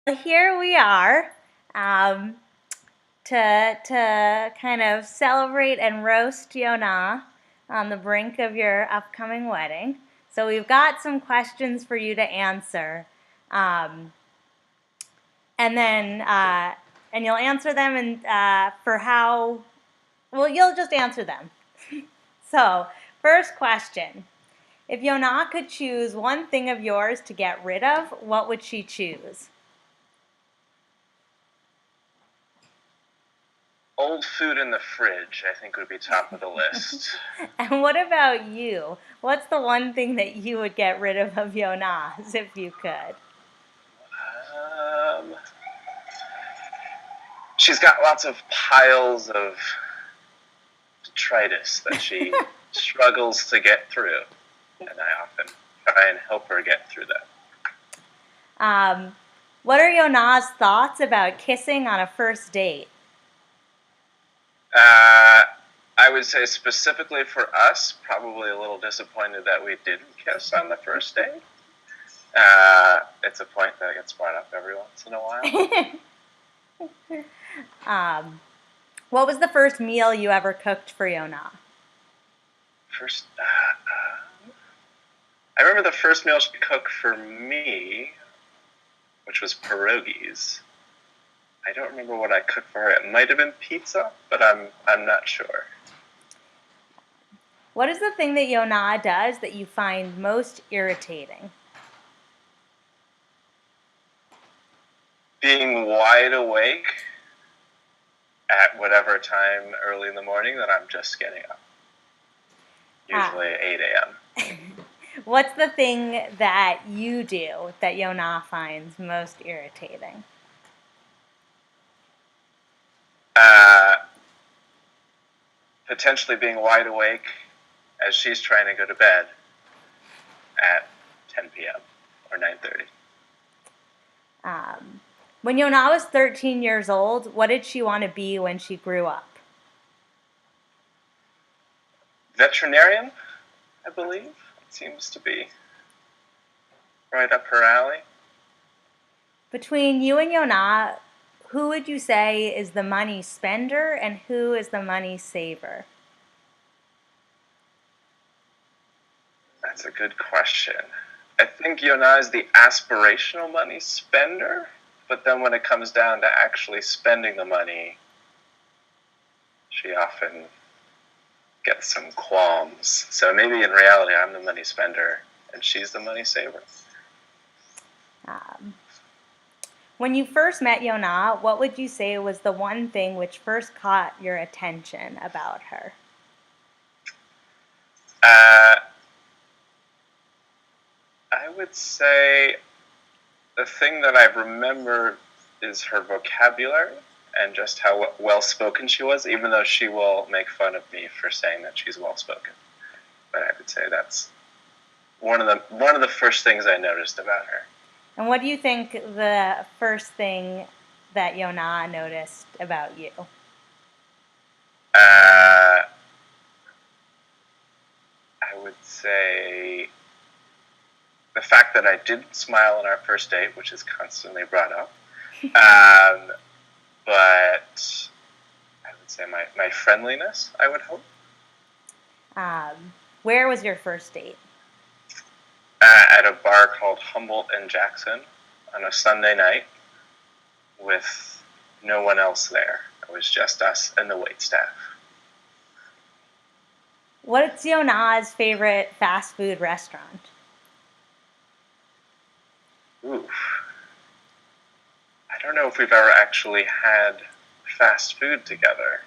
Here we are um, to kind of celebrate and roast Yona on the brink of your upcoming wedding. So we've got some questions for you to answer, um, and then and you'll answer them and for how well you'll just answer them. So first question: if Yona could choose one thing of yours to get rid of, what would she choose? Old food in the fridge, I think, would be top of the list. And what about you? What's the one thing that you would get rid of Jonas if you could? Um, she's got lots of piles of detritus that she struggles to get through, and I often try and help her get through that. What are Jonas' thoughts about kissing on a first date? I would say specifically for us, probably a little disappointed that we didn't kiss on the first date. It's a point that gets brought up every once in a while. What was the first meal you ever cooked for Jonas? I remember the first meal she cooked for me, which was pierogies. I don't remember what I cooked for her. It might have been pizza, but I'm not sure. What is the thing that Jonas does that you find most irritating? Being wide awake at whatever time early in the morning that I'm just getting up. Usually 8 a.m. What's the thing that you do that Jonas finds most irritating? Potentially being wide awake as she's trying to go to bed at 10 p.m. or 9:30. When Jonas was 13 years old, what did she want to be when she grew up? Veterinarian, I believe. It seems to be right up her alley. Between you and Jonas, who would you say is the money spender and who is the money saver? That's a good question. I think Yona is the aspirational money spender, but then when it comes down to actually spending the money, she often gets some qualms. So maybe in reality, I'm the money spender and she's the money saver. When you first met Yona, what would you say was the one thing which first caught your attention about her? I would say the thing that I remember is her vocabulary and just how well-spoken she was, even though she will make fun of me for saying that she's well-spoken. But I would say that's one of the first things I noticed about her. And what do you think the first thing that Yona noticed about you? I would say the fact that I didn't smile on our first date, which is constantly brought up. But I would say my friendliness, I would hope. Where was your first date? At a bar called Humboldt and Jackson on a Sunday night with no one else there. It was just us and the waitstaff. What's Yona's favorite fast food restaurant? Oof. I don't know if we've ever actually had fast food together.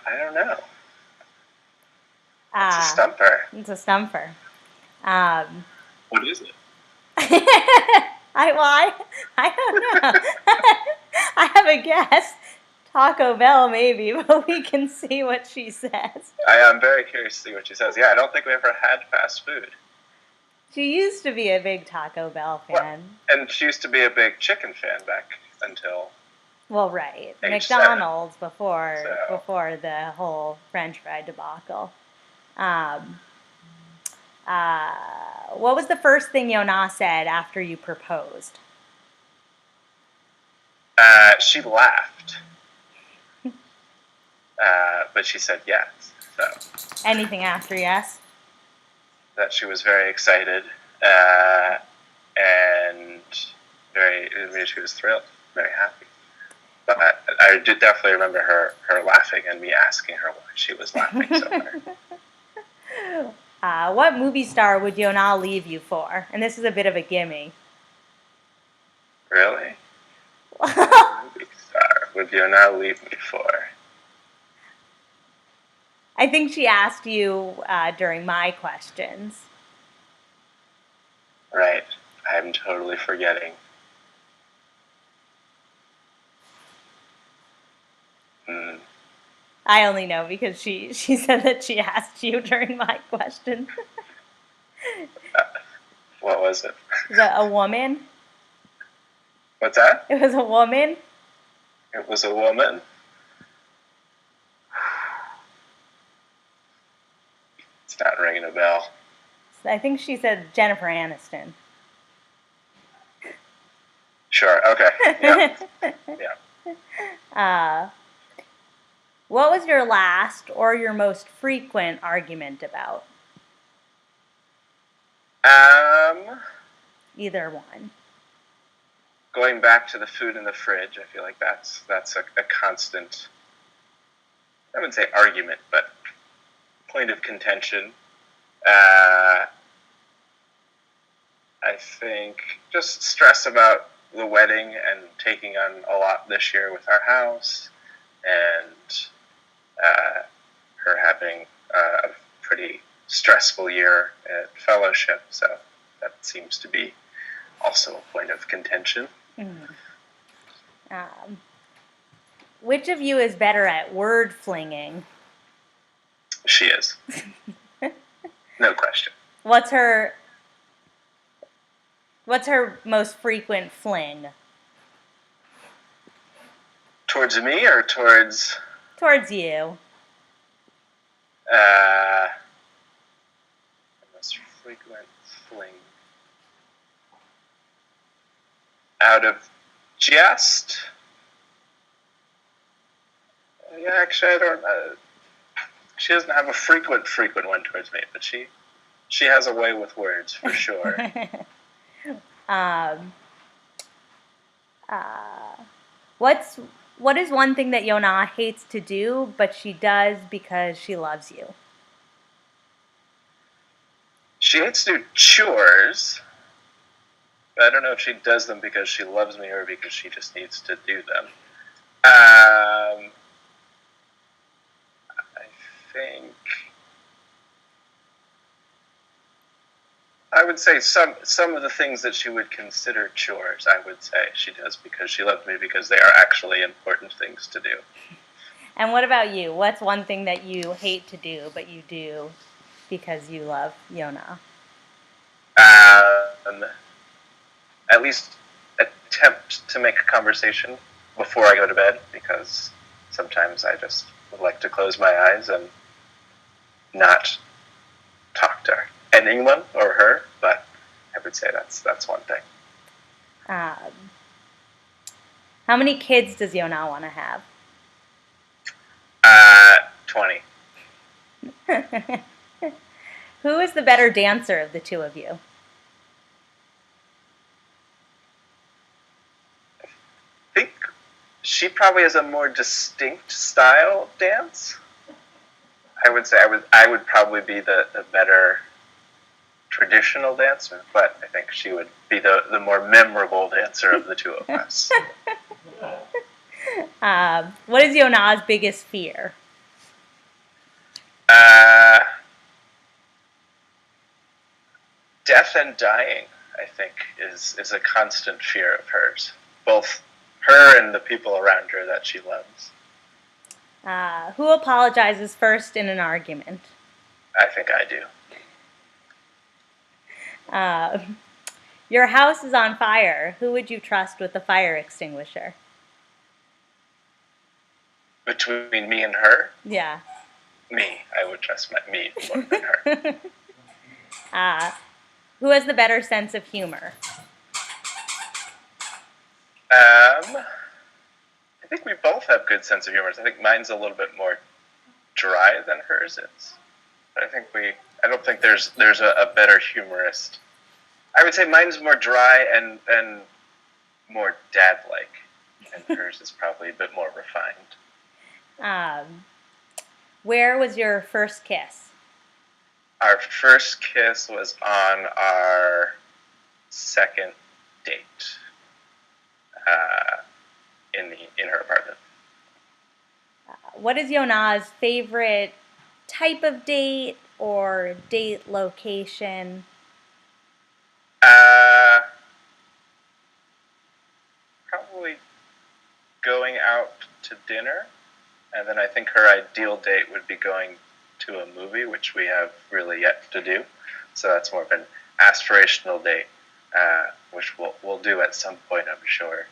I don't know. It's a stumper. It's a stumper. What is it? I don't know. I have a guess. Taco Bell, maybe, but we can see what she says. I am very curious to see what she says. Yeah, I don't think we ever had fast food. She used to be a big Taco Bell fan. Well, and she used to be a big chicken fan back until... Well, right. age McDonald's 7. before the whole French fry debacle. What was the first thing Yona said after you proposed? She laughed, but she said yes. So Anything after yes? that she was very excited and she was thrilled, very happy. But I did definitely remember her laughing and me asking her why she was laughing so hard. What movie star would Yona leave you for? And this is a bit of a gimme. Really? What movie star would you now leave me for? I think she asked you during my questions. Right. I'm totally forgetting. Hmm. I only know because she said that she asked you during my question. What was it? Is it a woman? What's that? It was a woman? It was a woman. It's not ringing a bell. I think she said Jennifer Aniston. Sure. Okay. Yeah. Yeah. What was your last or your most frequent argument about? Either one. Going back to the food in the fridge, I feel like that's a constant. I wouldn't say argument, but point of contention. I think just stress about the wedding and taking on a lot this year with our house, and her having a pretty stressful year at fellowship. So that seems to be also a point of contention. Mm. Which of you is better at word flinging? She is. No question. What's her most frequent fling? Towards me or towards? Towards you. Most frequent fling. Out of jest? Yeah, actually, I don't. She doesn't have a frequent one towards me, but she has a way with words for sure. What is one thing that Yona hates to do, but she does because she loves you? She hates to do chores. But I don't know if she does them because she loves me or because she just needs to do them. I think I would say some of the things that she would consider chores, I would say she does because she loves me, because they are actually important things to do. And what about you? What's one thing that you hate to do, but you do because you love Yona? At least attempt to make a conversation before I go to bed, because sometimes I just would like to close my eyes and not talk to anyone or her, but I would say that's one thing. How many kids does Yona want to have? 20. Who is the better dancer of the two of you? I think she probably has a more distinct style of dance. I would say I would probably be the better traditional dancer, but I think she would be the more memorable dancer of the two of us. What is Yona's biggest fear? Death and dying, I think, is a constant fear of hers. Both her and the people around her that she loves. Who apologizes first in an argument? I think I do. Your house is on fire. Who would you trust with the fire extinguisher? Between me and her? Yeah. Me. I would trust me more than her. Who has the better sense of humor? I think we both have good sense of humor. I think mine's a little bit more dry than hers is. But I don't think there's a better humorist. I would say mine's more dry and more dad-like, and hers is probably a bit more refined. Where was your first kiss? Our first kiss was on our second date in her apartment. What is Yona's favorite type of date or date location? Probably going out to dinner, and then I think her ideal date would be going to a movie, which we have really yet to do. So that's more of an aspirational date, which we'll do at some point, I'm sure.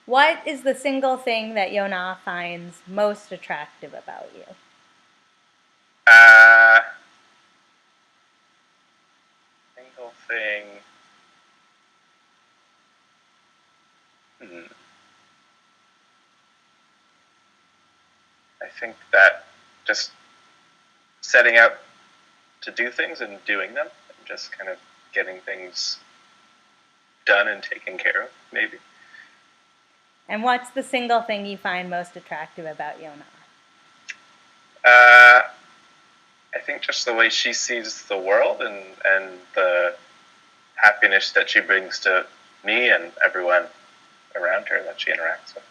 What is the single thing that Yona finds most attractive about you? Single thing. I think that just setting out to do things and doing them, and just kind of getting things done and taken care of, maybe. And what's the single thing you find most attractive about Yona? I think just the way she sees the world and the happiness that she brings to me and everyone around her that she interacts with.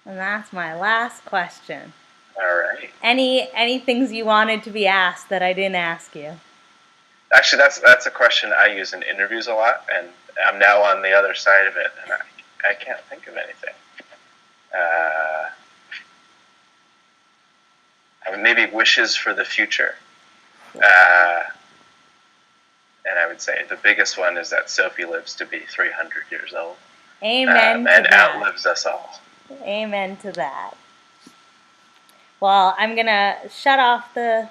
And that's my last question. All right. Any things you wanted to be asked that I didn't ask you? Actually, that's a question I use in interviews a lot, and I'm now on the other side of it, and I can't think of anything. Maybe wishes for the future. And I would say the biggest one is that Sophie lives to be 300 years old. Amen to and that. outlives us all. Amen to that. Well, I'm going to shut off the